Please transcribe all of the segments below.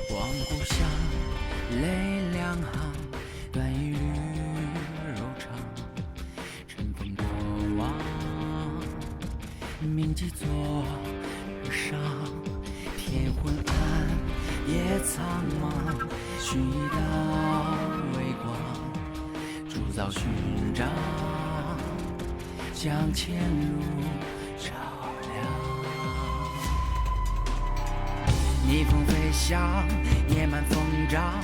望故乡，泪两行，短一缕柔肠。尘封过往，铭记昨日伤。天昏暗，夜苍茫，寻一道微光，铸造勋章，将前路照亮。逆风飞翔，野蛮疯长，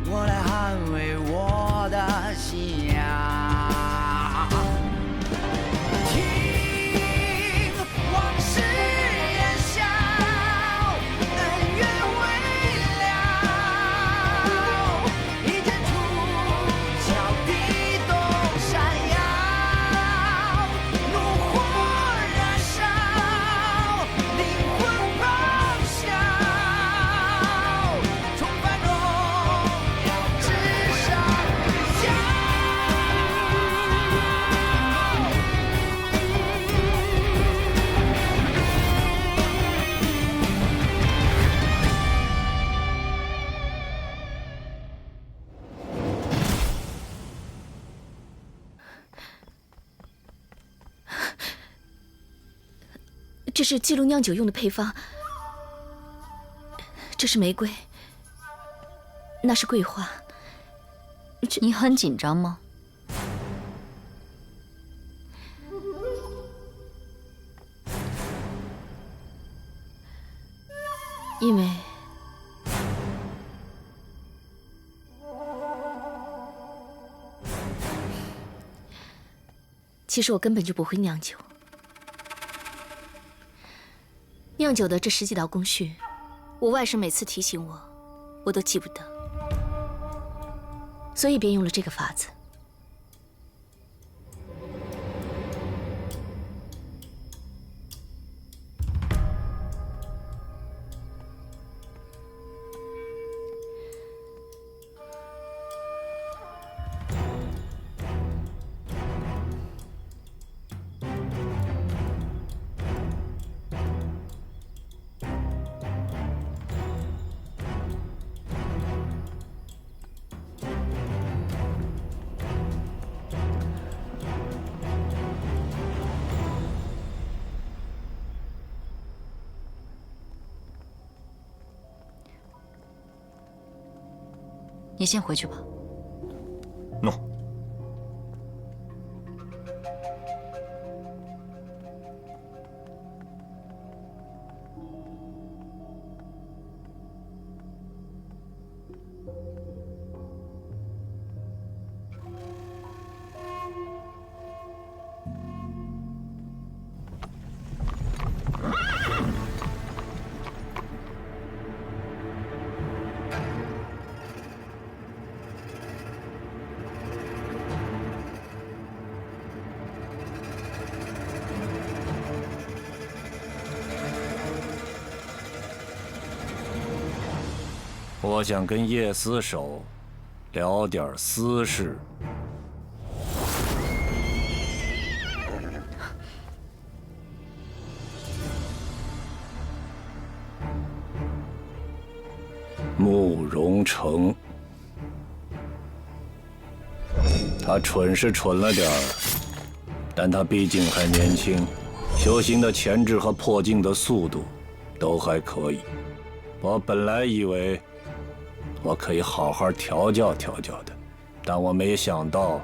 我来捍卫我的信仰。听往事烟消，恩怨未了，一剑出鞘，地动山摇，怒火燃烧，灵魂咆哮，重返荣耀之上骄这是记录酿酒用的配方，这是玫瑰，那是桂花。你很紧张吗？因为其实我根本就不会酿酒。酿酒的这10几道工序，我外甥每次提醒我，我都记不得，所以便用了这个法子。你先回去吧。诺。我想跟叶司守聊点私事。慕容成，他蠢是蠢了点儿，但他毕竟还年轻，修行的潜质和破境的速度都还可以。我本来以为我可以好好调教调教的，但我没想到，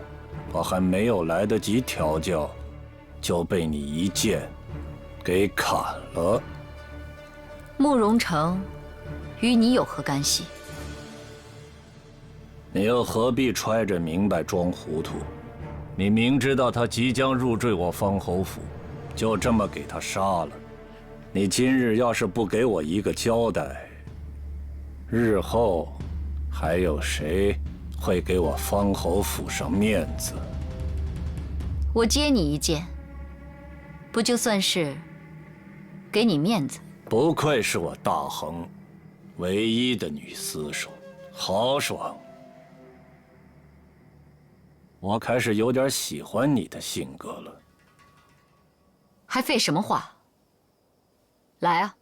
我还没有来得及调教，就被你一剑给砍了。慕容成，与你有何干系？你又何必揣着明白装糊涂？你明知道他即将入赘我方侯府，就这么给他杀了。你今日要是不给我一个交代，日后还有谁会给我方侯府上面子？我接你一剑，不就算是给你面子？不愧是我大恒唯一的女司手，豪爽。我开始有点喜欢你的性格了。还废什么话？来啊！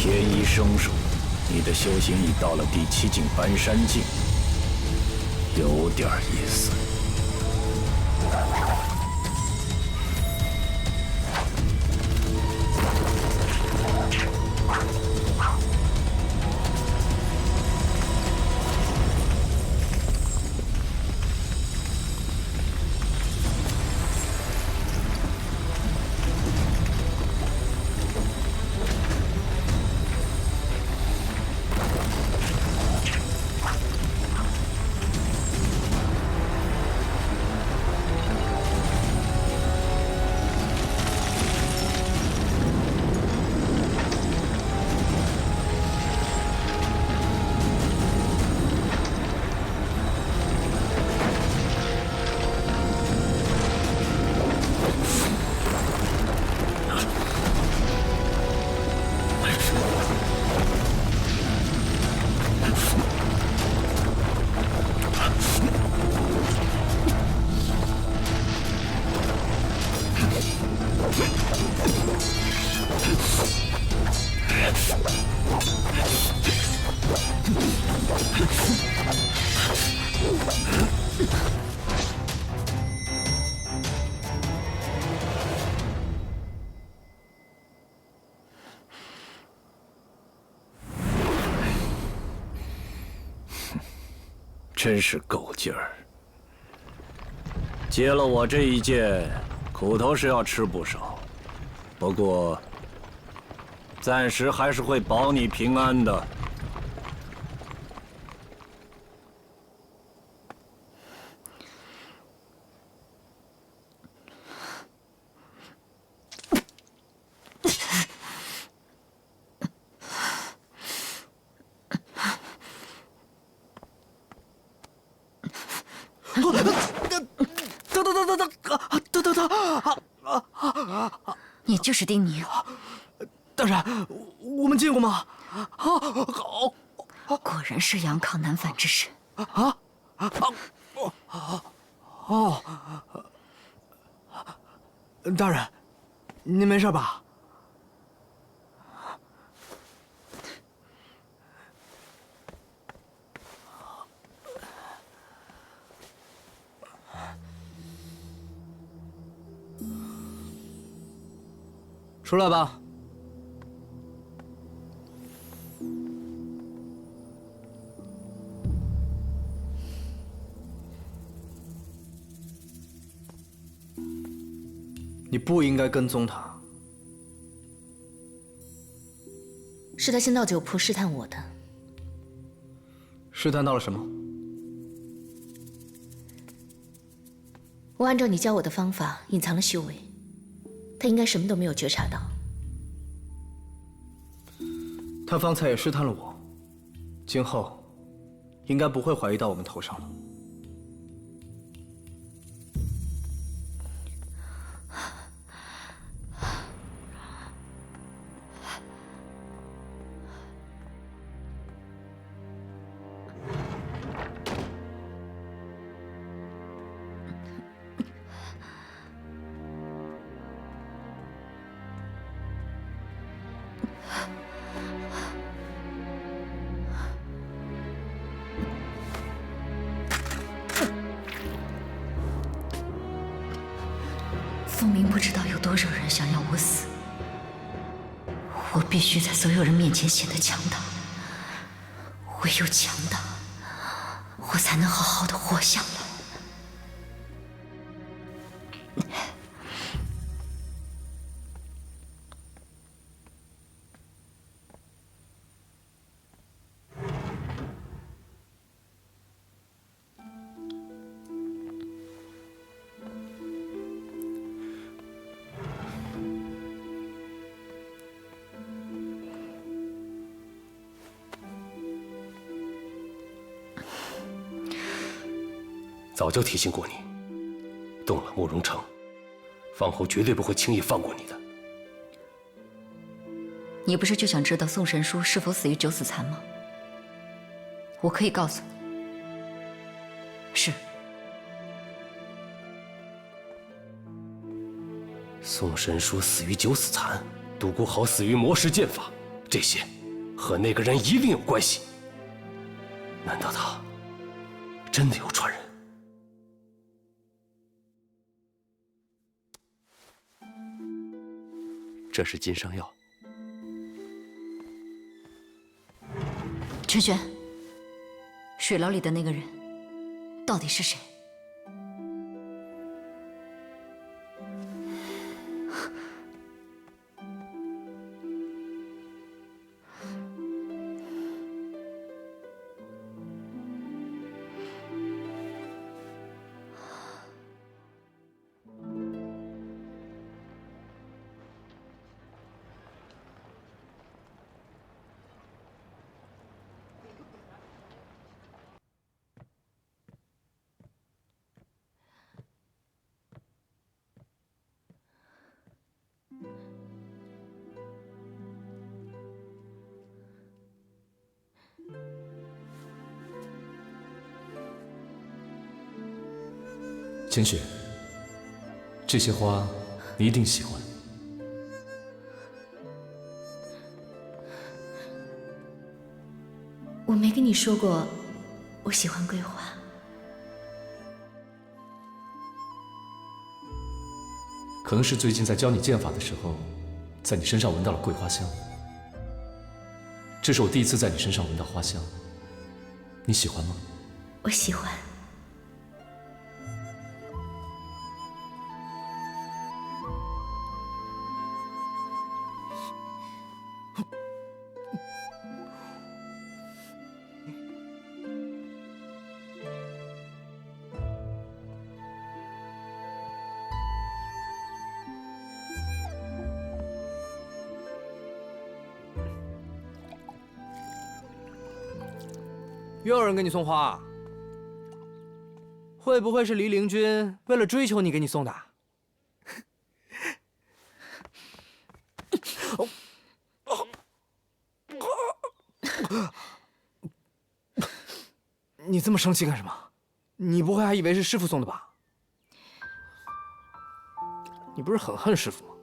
天一生手，你的修行已到了第7境搬山境，有点意思。真是够劲儿！接了我这一剑，苦头是要吃不少，不过暂时还是会保你平安的。你就是丁宁。大人，我们见过吗？果然是阳亢难返之身。大人，您没事吧？出来吧。你不应该跟踪他。是他先到酒铺试探我的。试探到了什么？我按照你教我的方法隐藏了修为，他应该什么都没有觉察到。他方才也试探了我，今后应该不会怀疑到我们头上了。风鸣不知道有多少人想要我死，我必须在所有人面前显得强大。唯有强大，我才能好好的活下来。早就提醒过你，动了慕容城，方侯绝对不会轻易放过你的。你不是就想知道宋神书是否死于九死残吗？我可以告诉你，是。宋神书死于九死残，独孤豪死于魔石剑法，这些和那个人一定有关系。难道他真的有传人？这是金伤药。陈玄，水牢里的那个人到底是谁？千雪，这些花你一定喜欢。我没跟你说过我喜欢桂花。可能是最近在教你剑法的时候，在你身上闻到了桂花香。这是我第一次在你身上闻到花香，你喜欢吗？我喜欢。又有人给你送花，会不会是离陵君为了追求你给你送的？你这么生气干什么？你不会还以为是师傅送的吧？你不是很恨师傅吗？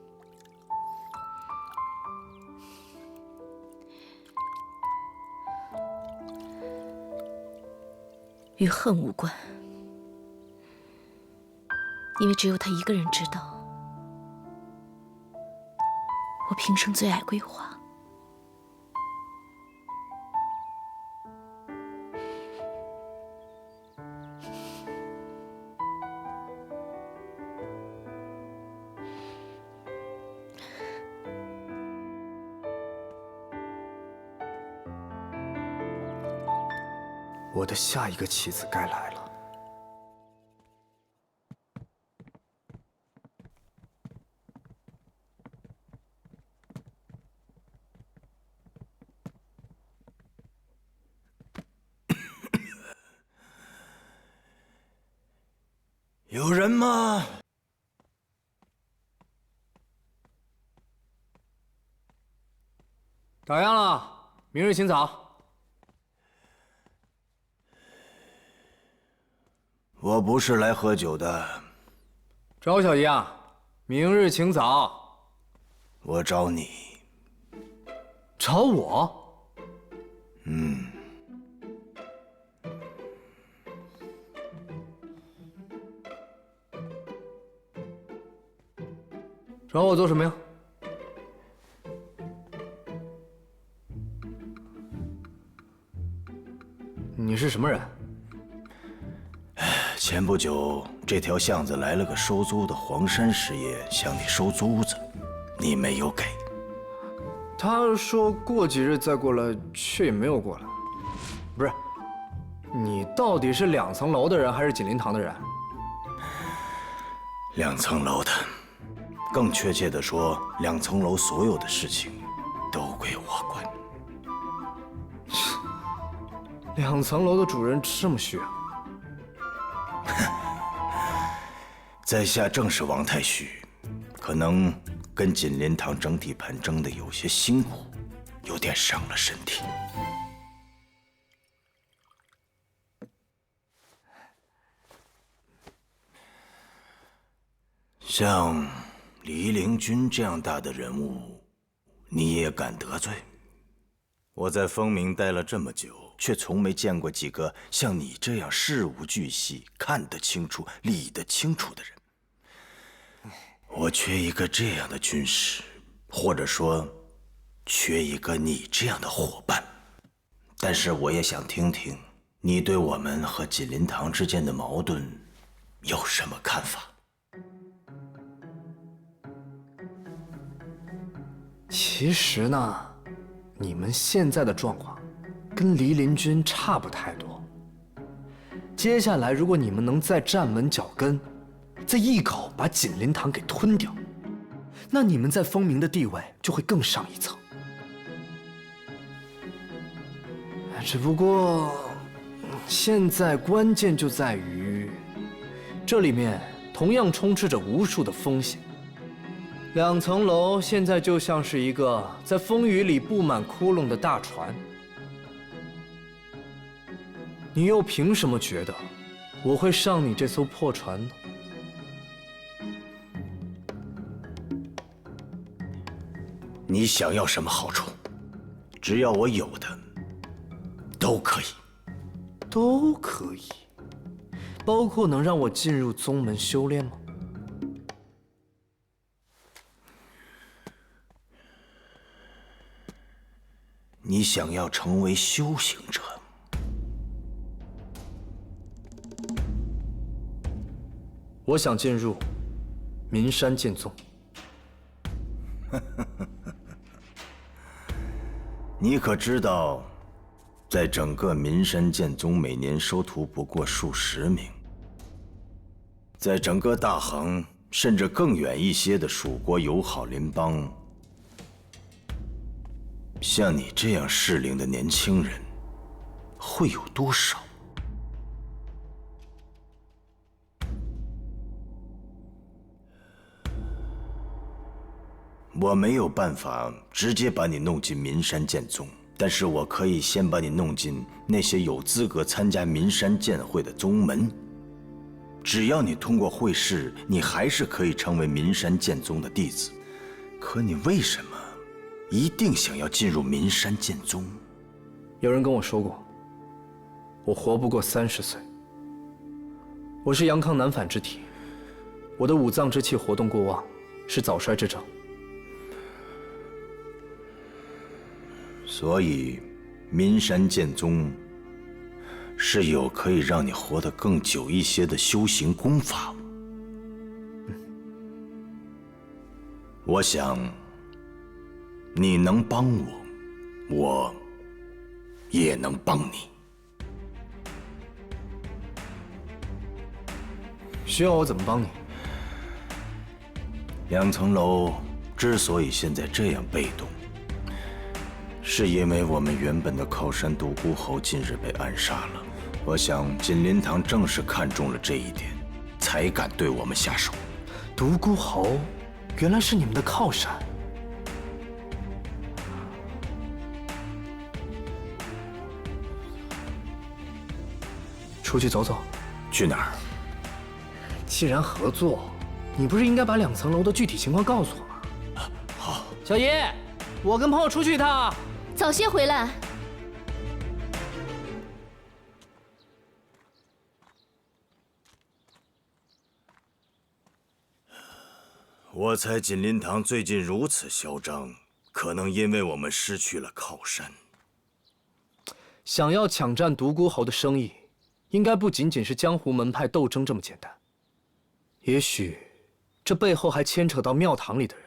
与恨无关，因为只有他一个人知道，我平生最爱桂花。我的下一个妻子该来了。有人吗？打烊了，明日请早。我不是来喝酒的。找小姨啊，明日请早。我找你。找我？嗯。找我做什么呀？你是什么人？前不久，这条巷子来了个收租的黄山师爷，向你收租子，你没有给。他说过几日再过来，却也没有过来。不是，你到底是2层楼的人，还是锦林堂的人？2层楼的，更确切地说，2层楼所有的事情都归我管。2层楼的主人这么虚啊？在下正是王太虚，可能跟锦麟堂争地盘争得有些辛苦，有点伤了身体。像黎灵君这样大的人物，你也敢得罪？我在风鸣待了这么久，却从没见过几个像你这样事无巨细、看得清楚、理得清楚的人。我缺一个这样的军师，或者说，缺一个你这样的伙伴。但是我也想听听你对我们和锦麟堂之间的矛盾有什么看法？其实呢，你们现在的状况跟黎灵君差不太多。接下来，如果你们能再站稳脚跟，再一口把锦麟堂给吞掉，那你们在风鸣的地位就会更上一层。只不过，现在关键就在于，这里面同样充斥着无数的风险。2层楼现在就像是一个在风雨里布满窟窿的大船，你又凭什么觉得我会上你这艘破船呢？你想要什么好处？只要我有的，都可以。都可以，包括能让我进入宗门修炼吗？你想要成为修行者？我想进入岷山剑宗。你可知道，在整个岷山剑宗，每年收徒不过数十名。在整个大杭，甚至更远一些的蜀国友好邻邦，像你这样适龄的年轻人，会有多少？我没有办法直接把你弄进岷山剑宗，但是我可以先把你弄进那些有资格参加岷山剑会的宗门。只要你通过会试，你还是可以成为岷山剑宗的弟子。可你为什么一定想要进入岷山剑宗？有人跟我说过，我活不过30岁。我是阳康难返之体，我的五脏之气活动过旺，是早衰之症。所以，岷山剑宗是有可以让你活得更久一些的修行功法。我想，你能帮我，我也能帮你。需要我怎么帮你2层楼之所以现在这样被动，是因为我们原本的靠山独孤侯近日被暗杀了。我想锦麟堂正是看中了这一点，才敢对我们下手。独孤侯原来是你们的靠山。出去走走。去哪儿？既然合作，你不是应该把2层楼的具体情况告诉我吗？好。小爷，我跟朋友出去一趟。早些回来。我猜锦麟堂最近如此嚣张，可能因为我们失去了靠山。想要抢占独孤侯的生意，应该不仅仅是江湖门派斗争这么简单。也许，这背后还牵扯到庙堂里的人，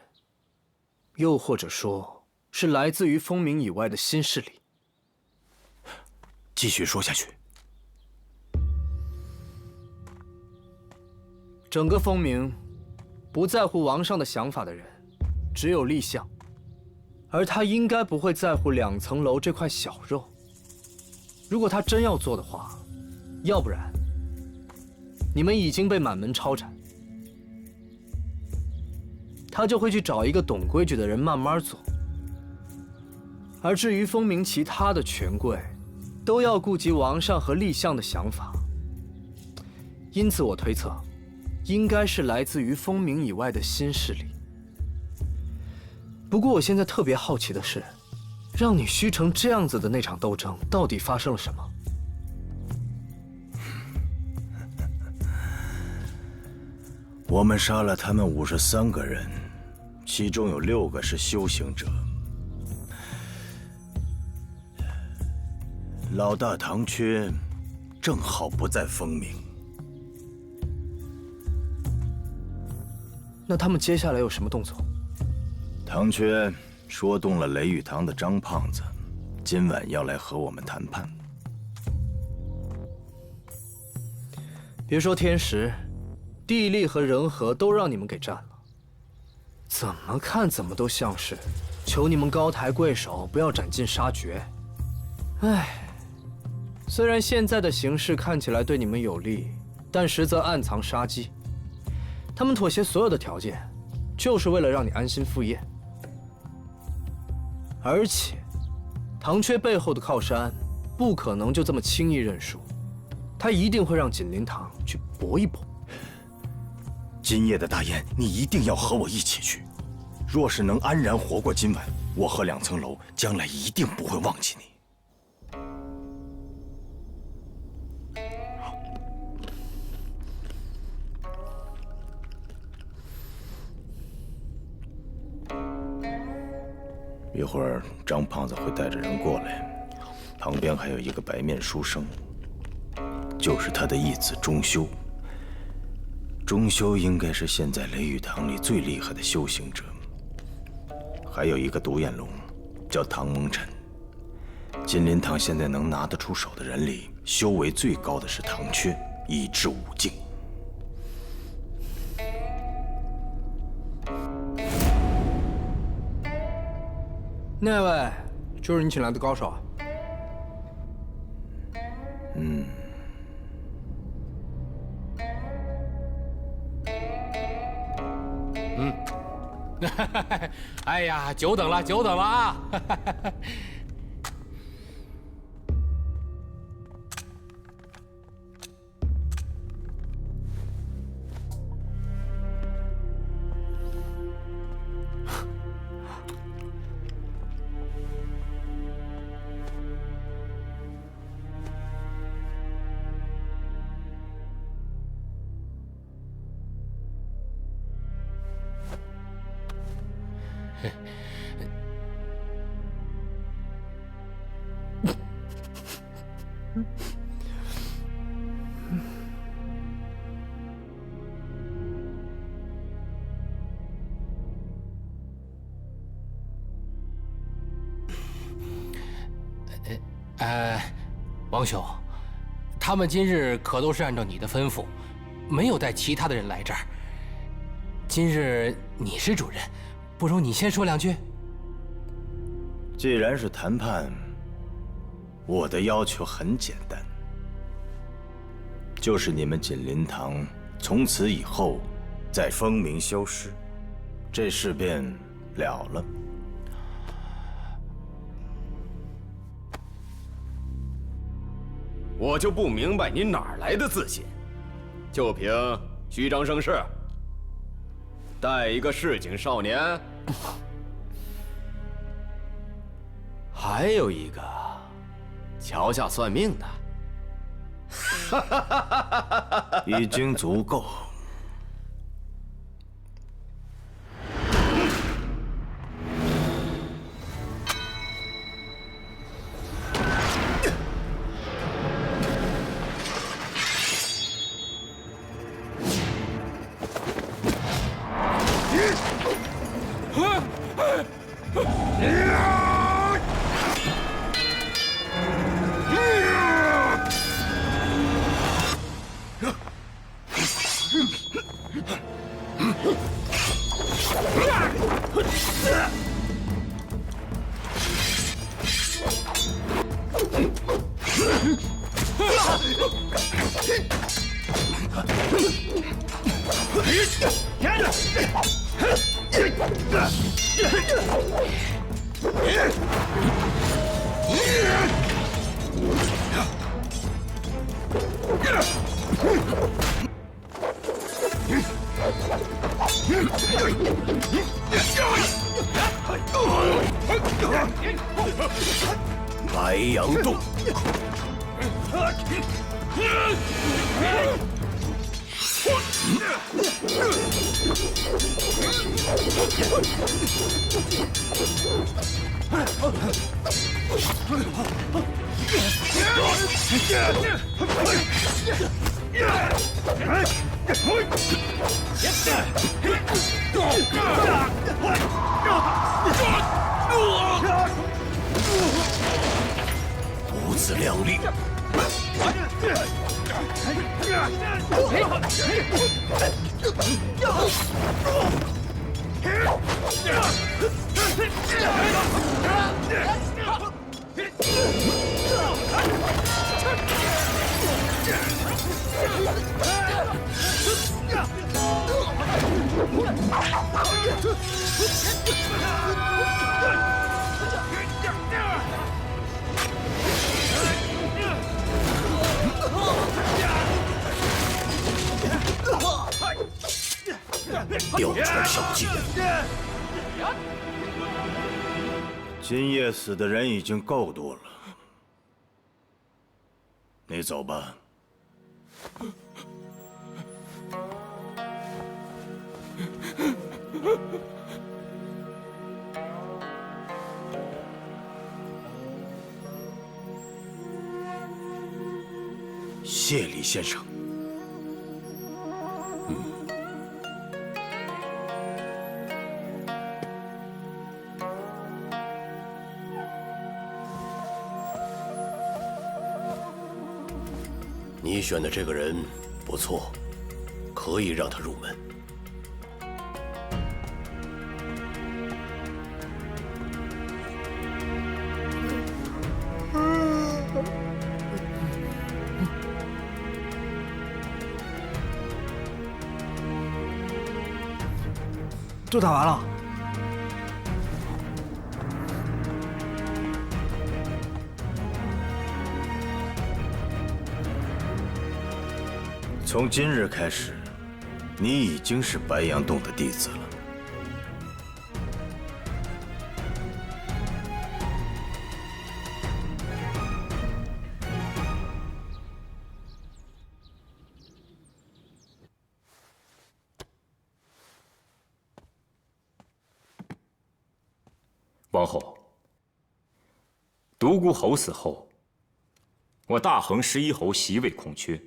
又或者说，是来自于风鸣以外的新势力。继续说下去。整个风鸣，不在乎王上的想法的人，只有立相，而他应该不会在乎2层楼这块小肉。如果他真要做的话，要不然，你们已经被满门抄斩，他就会去找一个懂规矩的人慢慢做。而至于风鸣其他的权贵，都要顾及王上和立相的想法，因此我推测，应该是来自于风鸣以外的新势力。不过我现在特别好奇的是，让你虚成这样子的那场斗争，到底发生了什么？我们杀了他们53个人，其中有6个是修行者。老大唐缺正好不在风鸣。那他们接下来有什么动作？唐缺说动了雷雨堂的张胖子，今晚要来和我们谈判。别说天时，地利和人和都让你们给占了，怎么看怎么都像是求你们高抬贵手，不要斩尽杀绝。唉，虽然现在的形势看起来对你们有利，但实则暗藏杀机。他们妥协所有的条件，就是为了让你安心赴宴。而且，唐缺背后的靠山，不可能就这么轻易认输，他一定会让锦麟堂去搏一搏。今夜的大宴，你一定要和我一起去。若是能安然活过今晚，我和2层楼将来一定不会忘记你。一会儿张胖子会带着人过来，旁边还有一个白面书生，就是他的义子钟修。钟修应该是现在雷雨堂里最厉害的修行者。还有一个独眼龙，叫唐蒙尘。金麟堂现在能拿得出手的人里，修为最高的是唐缺，已至5境。那位就是你请来的高手啊？哎呀，久等了，久等了啊！王兄，他们今日可都是按照你的吩咐，没有带其他的人来这儿。今日你是主人，不如你先说2句。既然是谈判，我的要求很简单，就是你们锦麟堂从此以后在风鸣消失，这事便了了。我就不明白你哪儿来的自信，就凭虚张声势，带一个市井少年，还有一个桥下算命的，已经足够。白羊洞。不自量力。吊船小计。今夜死的人已经够多了，你走吧。谢李先生。你选的这个人不错，可以让他入门。就打完了。从今日开始，你已经是白羊洞的弟子了。王后，独孤侯死后，我大衡11侯席位空缺。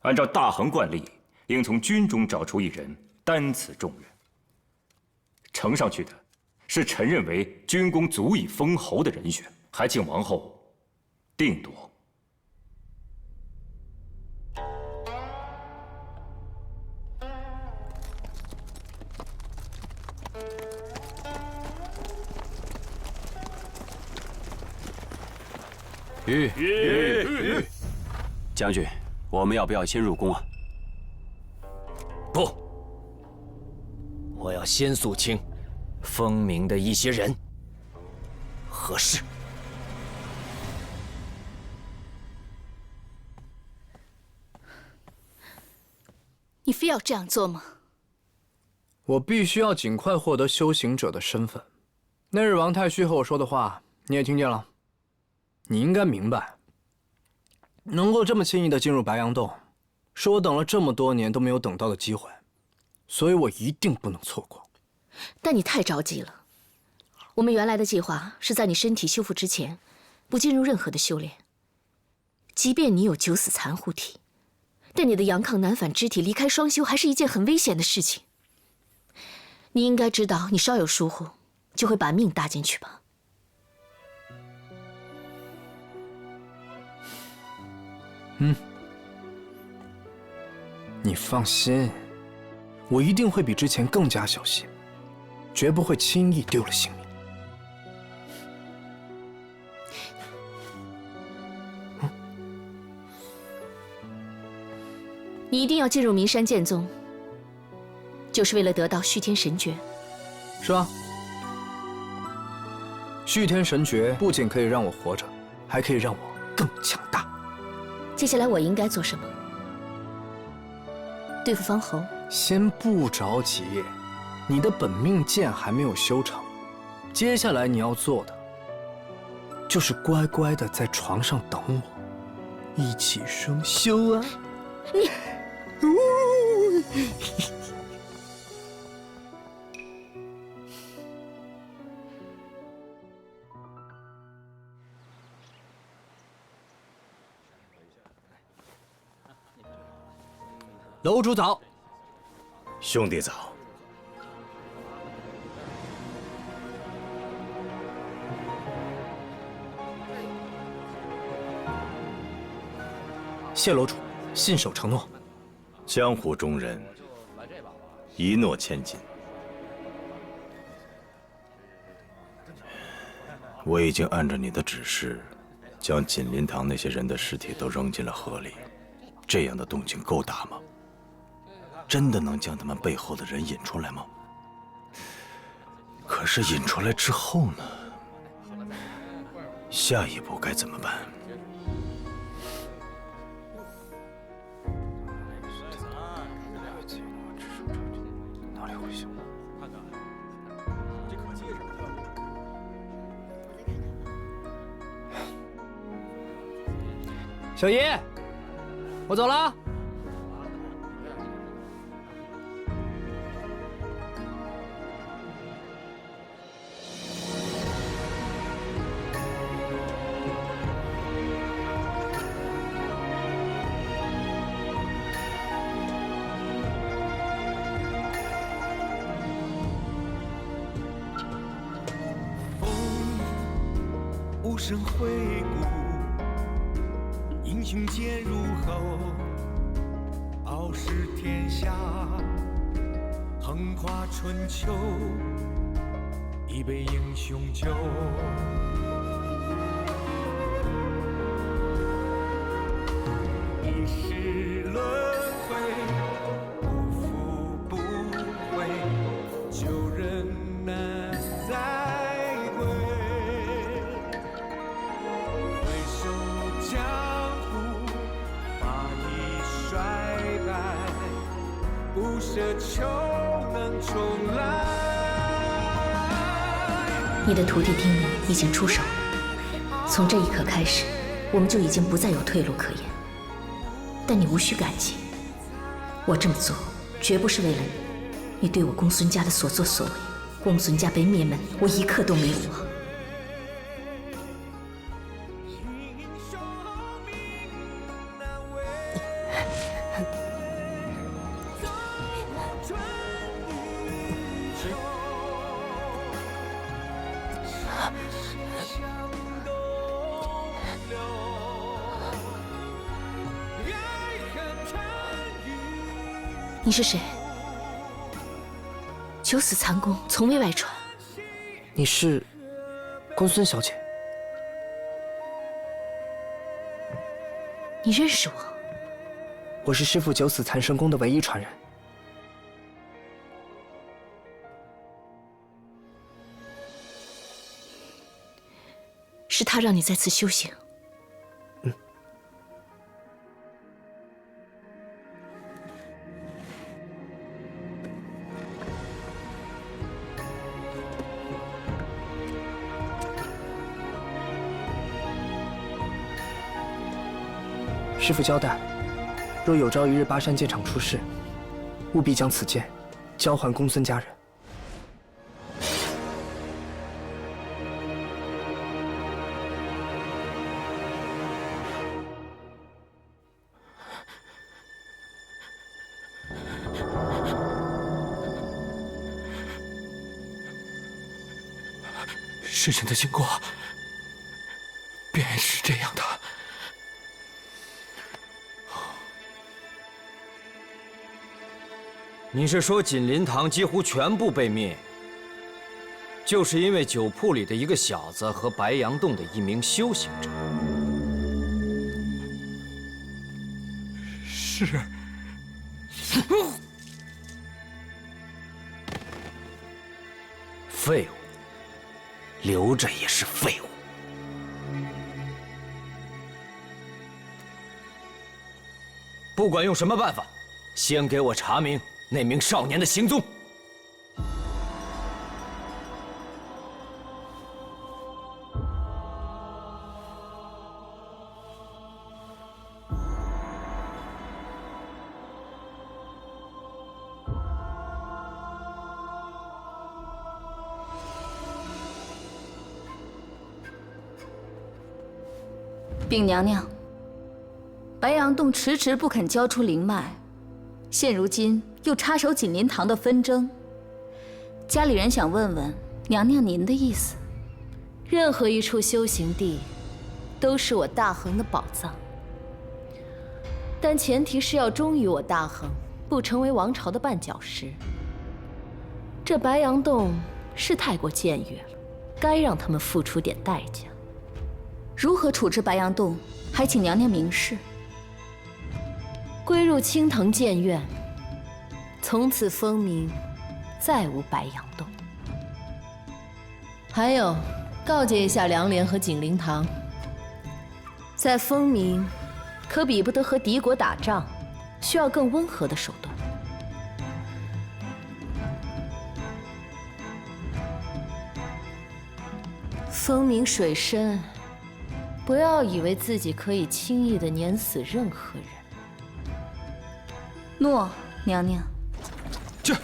按照大衡惯例，应从军中找出一人担此重任。呈上去的是臣认为军功足以封侯的人选，还请王后定夺。将军，我们要不要先入宫啊？不，我要先肃清风鸣的一些人和事。你非要这样做吗？我必须要尽快获得修行者的身份。那日王太虚和我说的话，你也听见了。你应该明白，能够这么轻易的进入白羊洞，是我等了这么多年都没有等到的机会，所以我一定不能错过。但你太着急了。我们原来的计划是在你身体修复之前，不进入任何的修炼。即便你有九死残护体，但你的阳亢难返之体离开双修还是一件很危险的事情。你应该知道，你稍有疏忽，就会把命搭进去吧。你放心，我一定会比之前更加小心，绝不会轻易丢了性命。你一定要进入名山剑宗，就是为了得到续天神诀。是啊，续天神诀不仅可以让我活着，还可以让我更强大。接下来我应该做什么？对付方侯？先不着急，你的本命剑还没有修成，接下来你要做的，就是乖乖的在床上等我，一起生锈啊！你，楼主早，兄弟早。谢楼主信守承诺。江湖中人，一诺千金。我已经按照你的指示，将锦林堂那些人的尸体都扔进了河里。这样的动静够大吗？真的能将他们背后的人引出来吗？可是引出来之后呢？下一步该怎么办？哪里会行？小爷，我走了。无声回顾，英雄剑入喉，傲视天下，横跨春秋，一杯英雄酒。一世轮回，不负不悔，旧人难再归。回首江湖，发已衰败，不奢求能重来。你的徒弟丁宁已经出手，从这一刻开始，我们就已经不再有退路可言。但你无需感激，我这么做绝不是为了你。你对我公孙家的所作所为，公孙家被灭门，我一刻都没有忘。你是谁？九死残宫从未外传。你是公孙小姐？你认识我？我是师父九死残神宫的唯一传人。是他让你在此修行。师父交代，若有朝一日巴山剑场出事，务必将此剑交还公孙家人。事情的经过便是这样的。你是说锦林堂几乎全部被灭，就是因为酒铺里的一个小子和白杨洞的一名修行者？是。废物，留着也是废物。不管用什么办法，先给我查明那名少年的行踪。禀娘娘，白杨洞迟迟不肯交出灵脉，现如今又插手锦麟堂的纷争，家里人想问问娘娘您的意思。任何一处修行地，都是我大恒的宝藏，但前提是要忠于我大恒，不成为王朝的绊脚石。这白杨洞是太过僭越了，该让他们付出点代价。如何处置白杨洞，还请娘娘明示。归入青藤剑院，从此风鸣，再无白杨洞。还有，告诫一下凉莲和景灵堂，在风鸣，可比不得和敌国打仗，需要更温和的手段。风鸣水深，不要以为自己可以轻易地碾死任何人。诺，娘娘。去。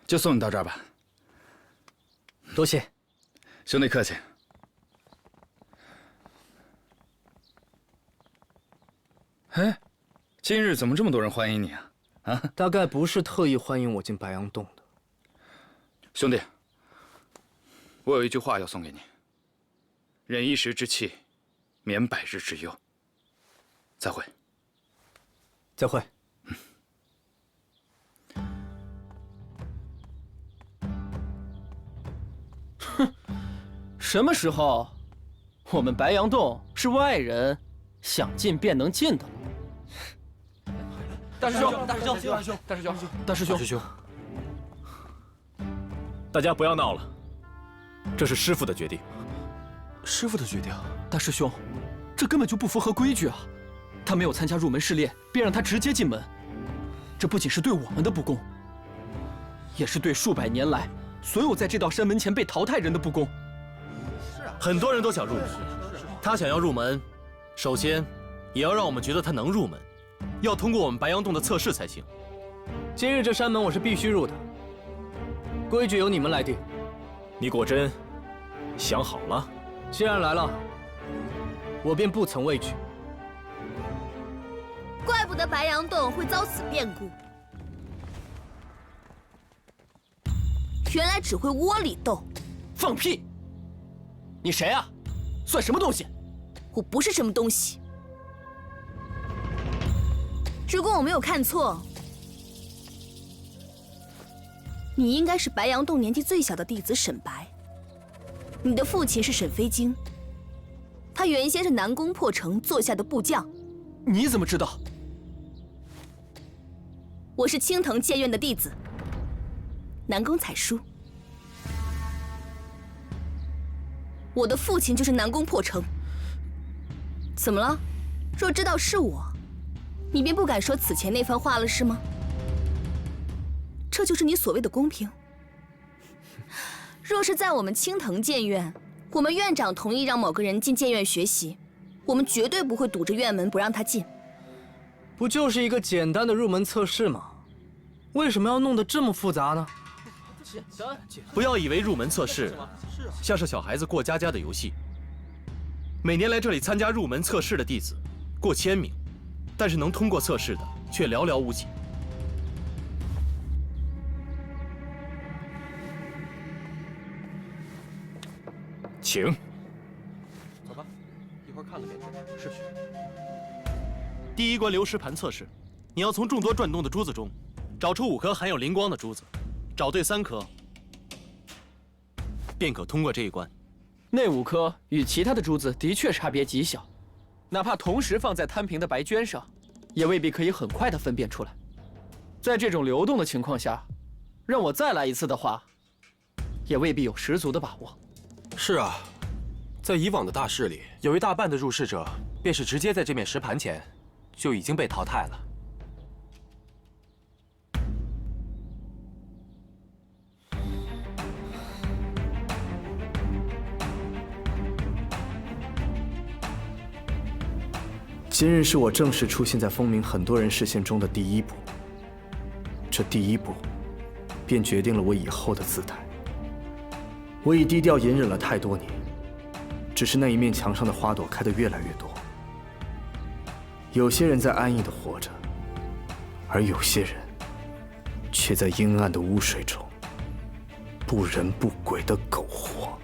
就送你到这儿吧。多谢，兄弟客气。哎，今日怎么这么多人欢迎你啊？啊，大概不是特意欢迎我进白杨洞的。兄弟，我有一句话要送给你：忍一时之气，免百日之忧。再会。再会。哼，什么时候我们白杨洞是外人想进便能进的了？大师兄，大师兄，大师兄，大师兄，大师兄，大师兄，大家不要闹了，这是师父的决定。师父的决定，大师兄，这根本就不符合规矩啊！他没有参加入门试炼，便让他直接进门，这不仅是对我们的不公，也是对数百年来所有在这道山门前被淘汰人的不公。很多人都想入门，他想要入门，首先也要让我们觉得他能入门，要通过我们白杨洞的测试才行。今日这山门我是必须入的，规矩由你们来定。你果真想好了？既然来了，我便不曾畏惧。怪不得白杨洞会遭此变故，原来只会窝里斗。放屁！你谁啊？算什么东西？我不是什么东西。如果我没有看错，你应该是白杨洞年纪最小的弟子沈白。你的父亲是沈飞经，他原先是南宫破城座下的部将。你怎么知道？我是青藤剑院的弟子，南宫采书。我的父亲就是南宫破城。怎么了？若知道是我，你便不敢说此前那番话了，是吗？这就是你所谓的公平？若是在我们青藤剑院，我们院长同意让某个人进剑院学习，我们绝对不会堵着院门不让他进。不就是一个简单的入门测试吗？为什么要弄得这么复杂呢？不要以为入门测试像是小孩子过家家的游戏。每年来这里参加入门测试的弟子过千名，但是能通过测试的却寥寥无几。请。走吧，一会儿看个便知。是。第一关流石盘测试，你要从众多转动的珠子中找出5颗含有灵光的珠子，找对3颗，便可通过这一关。那5颗与其他的珠子的确差别极小，哪怕同时放在摊平的白绢上，也未必可以很快地分辨出来。在这种流动的情况下，让我再来一次的话，也未必有十足的把握。是啊，在以往的大试里，有一大半的入试者便是直接在这面石盘前就已经被淘汰了。今日是我正式出现在风鸣很多人视线中的第一步。这第一步，便决定了我以后的姿态。我已低调隐忍了太多年，只是那一面墙上的花朵开得越来越多。有些人在安逸地活着，而有些人却在阴暗的污水中不人不鬼地苟活。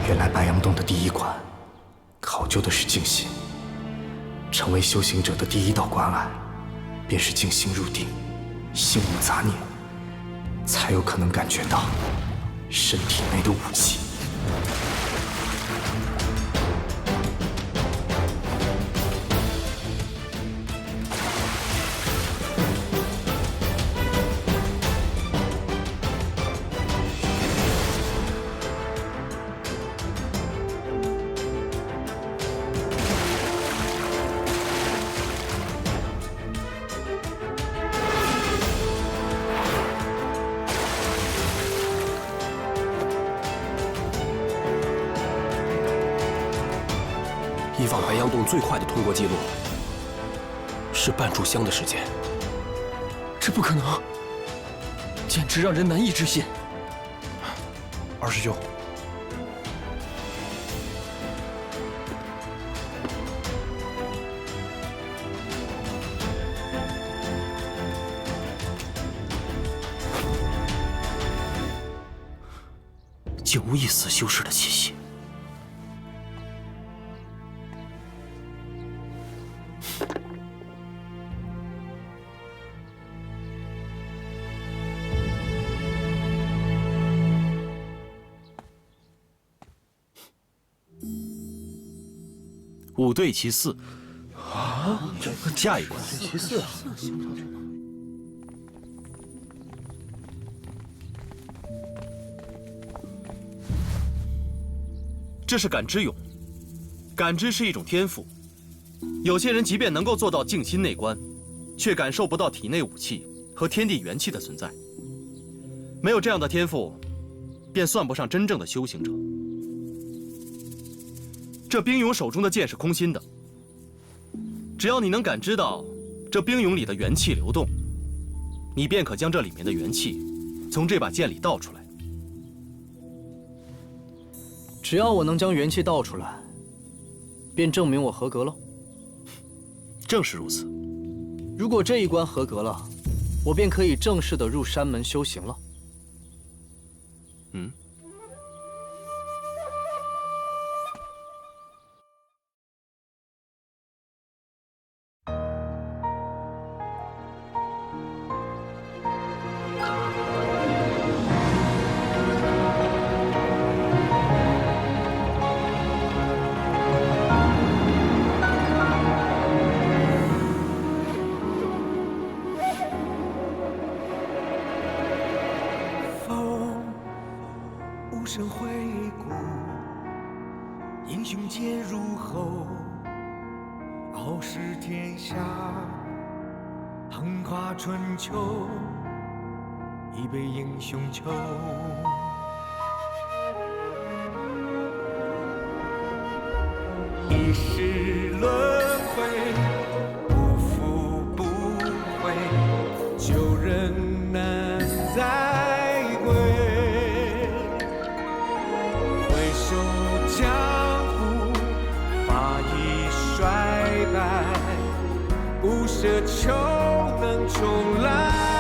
原来白杨洞的第一关，考究的是静心。成为修行者的第一道关隘，便是静心入定，心无杂念，才有可能感觉到身体内的武器。以往白杨洞最快的通过记录是半炷香的时间。这不可能，简直让人难以置信。二师兄，竟无一丝修士的气息。五对其四。啊，下一关。其四。这是感知俑，感知是一种天赋。有些人即便能够做到静心内观，却感受不到体内武器和天地元气的存在。没有这样的天赋，便算不上真正的修行者。这冰俑手中的剑是空心的，只要你能感知到这冰俑里的元气流动，你便可将这里面的元气从这把剑里倒出来。只要我能将元气倒出来，便证明我合格了。正是如此。如果这一关合格了，我便可以正式的入山门修行了。嗯。无声回顾，英雄皆入喉，傲视天下，横跨春秋，一杯英雄酒。一世轮回，不负不悔，旧人难再归。回首江湖，发已衰败，不奢求能重来。